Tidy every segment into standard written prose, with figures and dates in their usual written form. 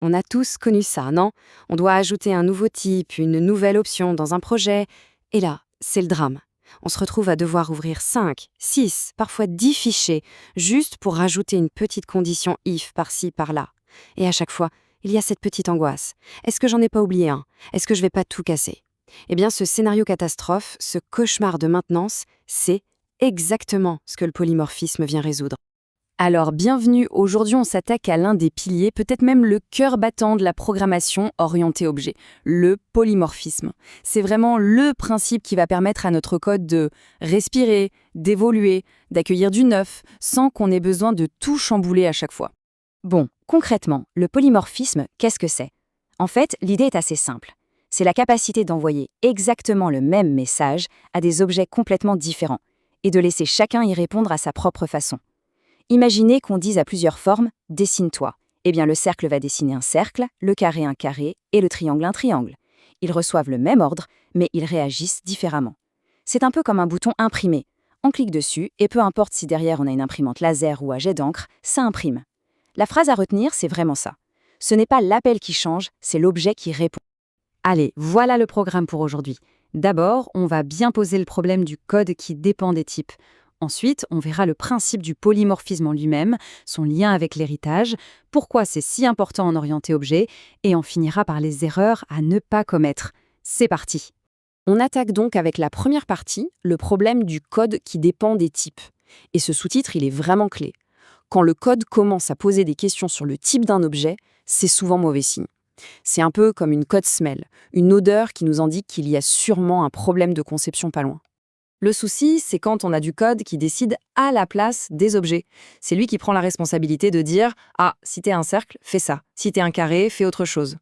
On a tous connu ça, non? On doit ajouter un nouveau type, une nouvelle option dans un projet, et là, c'est le drame. On se retrouve à devoir ouvrir 5, 6, parfois 10 fichiers, juste pour rajouter une petite condition if par-ci, par-là. Et à chaque fois, il y a cette petite angoisse. Est-ce que j'en ai pas oublié un? Est-ce que je vais pas tout casser? Eh bien, ce scénario catastrophe, ce cauchemar de maintenance, c'est exactement ce que le polymorphisme vient résoudre. Alors, bienvenue, aujourd'hui on s'attaque à l'un des piliers, peut-être même le cœur battant de la programmation orientée objet, le polymorphisme. C'est vraiment le principe qui va permettre à notre code de respirer, d'évoluer, d'accueillir du neuf, sans qu'on ait besoin de tout chambouler à chaque fois. Bon, concrètement, le polymorphisme, qu'est-ce que c'est? En fait, l'idée est assez simple. C'est la capacité d'envoyer exactement le même message à des objets complètement différents, et de laisser chacun y répondre à sa propre façon. Imaginez qu'on dise à plusieurs formes « dessine-toi ». Eh bien, le cercle va dessiner un cercle, le carré un carré et le triangle un triangle. Ils reçoivent le même ordre, mais ils réagissent différemment. C'est un peu comme un bouton imprimé. On clique dessus et peu importe si derrière on a une imprimante laser ou à jet d'encre, ça imprime. La phrase à retenir, c'est vraiment ça. Ce n'est pas l'appel qui change, c'est l'objet qui répond. Allez, voilà le programme pour aujourd'hui. D'abord, on va bien poser le problème du code qui dépend des types. Ensuite, on verra le principe du polymorphisme en lui-même, son lien avec l'héritage, pourquoi c'est si important en orienté objet, et on finira par les erreurs à ne pas commettre. C'est parti! On attaque donc avec la première partie, le problème du code qui dépend des types. Et ce sous-titre, il est vraiment clé. Quand le code commence à poser des questions sur le type d'un objet, c'est souvent mauvais signe. C'est un peu comme une code smell, une odeur qui nous indique qu'il y a sûrement un problème de conception pas loin. Le souci, c'est quand on a du code qui décide à la place des objets. C'est lui qui prend la responsabilité de dire « Ah, si t'es un cercle, fais ça. Si t'es un carré, fais autre chose. »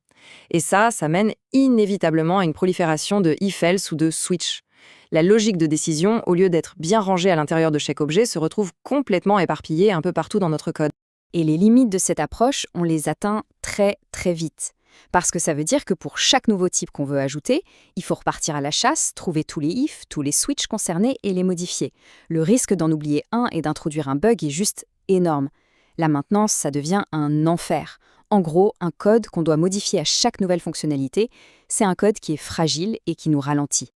Et ça mène inévitablement à une prolifération de if-else ou de switch. La logique de décision, au lieu d'être bien rangée à l'intérieur de chaque objet, se retrouve complètement éparpillée un peu partout dans notre code. Et les limites de cette approche, on les atteint très très vite. Parce que ça veut dire que pour chaque nouveau type qu'on veut ajouter, il faut repartir à la chasse, trouver tous les ifs, tous les switches concernés et les modifier. Le risque d'en oublier un et d'introduire un bug est juste énorme. La maintenance, ça devient un enfer. En gros, un code qu'on doit modifier à chaque nouvelle fonctionnalité, c'est un code qui est fragile et qui nous ralentit.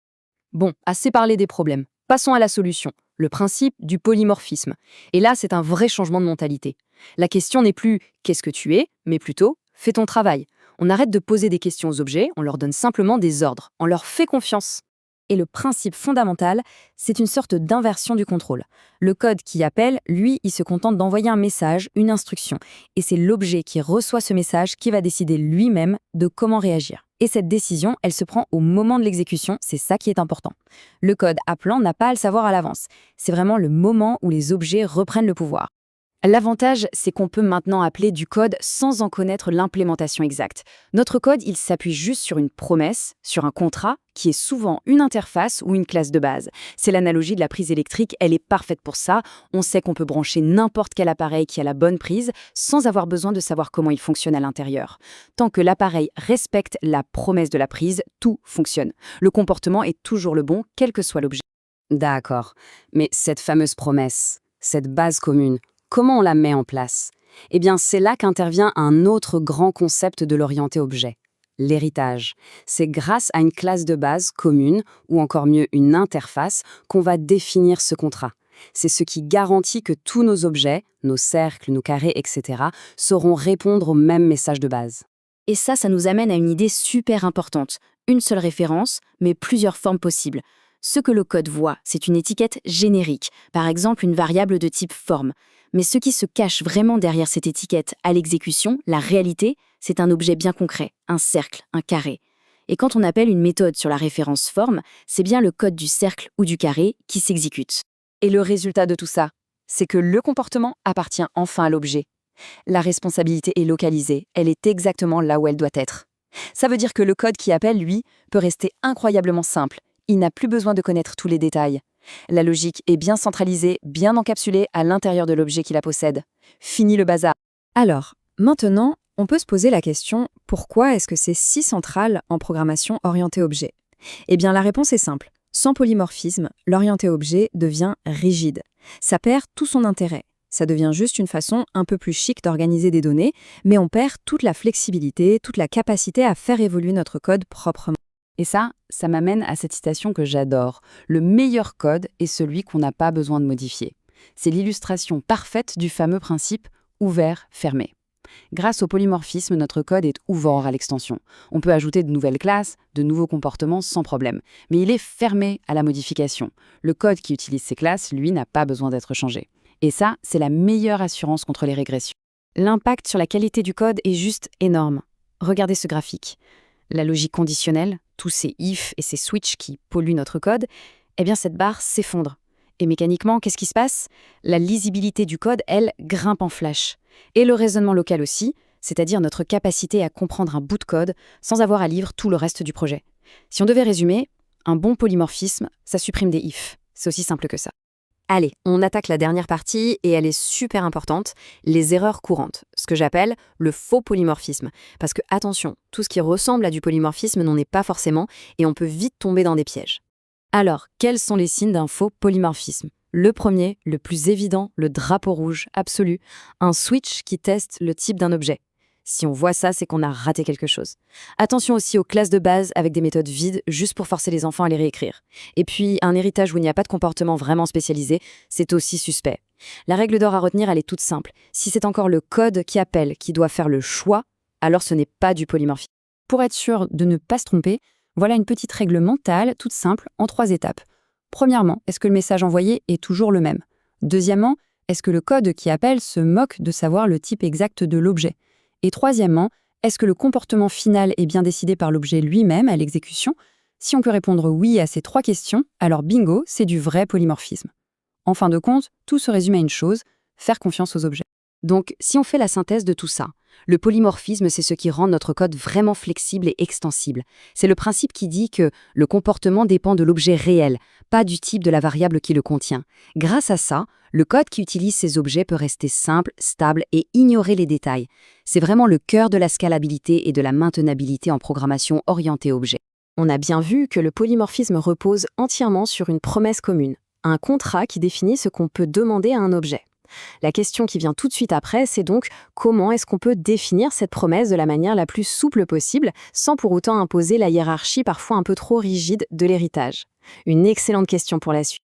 Bon, assez parlé des problèmes. Passons à la solution, le principe du polymorphisme. Et là, c'est un vrai changement de mentalité. La question n'est plus « qu'est-ce que tu es ?», mais plutôt « fais ton travail ». On arrête de poser des questions aux objets, on leur donne simplement des ordres, on leur fait confiance. Et le principe fondamental, c'est une sorte d'inversion du contrôle. Le code qui appelle, lui, il se contente d'envoyer un message, une instruction. Et c'est l'objet qui reçoit ce message qui va décider lui-même de comment réagir. Et cette décision, elle se prend au moment de l'exécution, c'est ça qui est important. Le code appelant n'a pas à le savoir à l'avance. C'est vraiment le moment où les objets reprennent le pouvoir. L'avantage, c'est qu'on peut maintenant appeler du code sans en connaître l'implémentation exacte. Notre code, il s'appuie juste sur une promesse, sur un contrat, qui est souvent une interface ou une classe de base. C'est l'analogie de la prise électrique, elle est parfaite pour ça. On sait qu'on peut brancher n'importe quel appareil qui a la bonne prise, sans avoir besoin de savoir comment il fonctionne à l'intérieur. Tant que l'appareil respecte la promesse de la prise, tout fonctionne. Le comportement est toujours le bon, quel que soit l'objet. D'accord, mais cette fameuse promesse, cette base commune, comment on la met en place? Eh bien, c'est là qu'intervient un autre grand concept de l'orienté objet, l'héritage. C'est grâce à une classe de base commune, ou encore mieux une interface, qu'on va définir ce contrat. C'est ce qui garantit que tous nos objets, nos cercles, nos carrés, etc., sauront répondre au même message de base. Et ça nous amène à une idée super importante. Une seule référence, mais plusieurs formes possibles. Ce que le code voit, c'est une étiquette générique, par exemple une variable de type forme. Mais ce qui se cache vraiment derrière cette étiquette à l'exécution, la réalité, c'est un objet bien concret, un cercle, un carré. Et quand on appelle une méthode sur la référence forme, c'est bien le code du cercle ou du carré qui s'exécute. Et le résultat de tout ça, c'est que le comportement appartient enfin à l'objet. La responsabilité est localisée, elle est exactement là où elle doit être. Ça veut dire que le code qui appelle, lui, peut rester incroyablement simple. Il n'a plus besoin de connaître tous les détails. La logique est bien centralisée, bien encapsulée à l'intérieur de l'objet qui la possède. Fini le bazar. Alors, maintenant, on peut se poser la question, pourquoi est-ce que c'est si central en programmation orientée objet? Eh bien, la réponse est simple. Sans polymorphisme, l'orienté objet devient rigide. Ça perd tout son intérêt. Ça devient juste une façon un peu plus chic d'organiser des données, mais on perd toute la flexibilité, toute la capacité à faire évoluer notre code proprement. Et ça m'amène à cette citation que j'adore. Le meilleur code est celui qu'on n'a pas besoin de modifier. C'est l'illustration parfaite du fameux principe ouvert-fermé. Grâce au polymorphisme, notre code est ouvert à l'extension. On peut ajouter de nouvelles classes, de nouveaux comportements sans problème. Mais il est fermé à la modification. Le code qui utilise ces classes, lui, n'a pas besoin d'être changé. Et ça, c'est la meilleure assurance contre les régressions. L'impact sur la qualité du code est juste énorme. Regardez ce graphique. La logique conditionnelle, tous ces if et ces switch qui polluent notre code, eh bien cette barre s'effondre. Et mécaniquement, qu'est-ce qui se passe? La lisibilité du code, elle, grimpe en flash. Et le raisonnement local aussi, c'est-à-dire notre capacité à comprendre un bout de code sans avoir à lire tout le reste du projet. Si on devait résumer, un bon polymorphisme, ça supprime des if. C'est aussi simple que ça. Allez, on attaque la dernière partie et elle est super importante, les erreurs courantes, ce que j'appelle le faux polymorphisme. Parce que attention, tout ce qui ressemble à du polymorphisme n'en est pas forcément et on peut vite tomber dans des pièges. Alors, quels sont les signes d'un faux polymorphisme? Le premier, le plus évident, le drapeau rouge absolu, un switch qui teste le type d'un objet. Si on voit ça, c'est qu'on a raté quelque chose. Attention aussi aux classes de base avec des méthodes vides juste pour forcer les enfants à les réécrire. Et puis, un héritage où il n'y a pas de comportement vraiment spécialisé, c'est aussi suspect. La règle d'or à retenir, elle est toute simple. Si c'est encore le code qui appelle, qui doit faire le choix, alors ce n'est pas du polymorphisme. Pour être sûr de ne pas se tromper, voilà une petite règle mentale toute simple en 3 étapes. Premièrement, est-ce que le message envoyé est toujours le même? Deuxièmement, est-ce que le code qui appelle se moque de savoir le type exact de l'objet? Et troisièmement, est-ce que le comportement final est bien décidé par l'objet lui-même à l'exécution? Si on peut répondre oui à ces 3 questions, alors bingo, c'est du vrai polymorphisme. En fin de compte, tout se résume à une chose, faire confiance aux objets. Donc, si on fait la synthèse de tout ça, le polymorphisme, c'est ce qui rend notre code vraiment flexible et extensible. C'est le principe qui dit que le comportement dépend de l'objet réel, pas du type de la variable qui le contient. Grâce à ça, le code qui utilise ces objets peut rester simple, stable et ignorer les détails. C'est vraiment le cœur de la scalabilité et de la maintenabilité en programmation orientée objet. On a bien vu que le polymorphisme repose entièrement sur une promesse commune, un contrat qui définit ce qu'on peut demander à un objet. La question qui vient tout de suite après, c'est donc comment est-ce qu'on peut définir cette promesse de la manière la plus souple possible, sans pour autant imposer la hiérarchie parfois un peu trop rigide de l'héritage? Une excellente question pour la suite.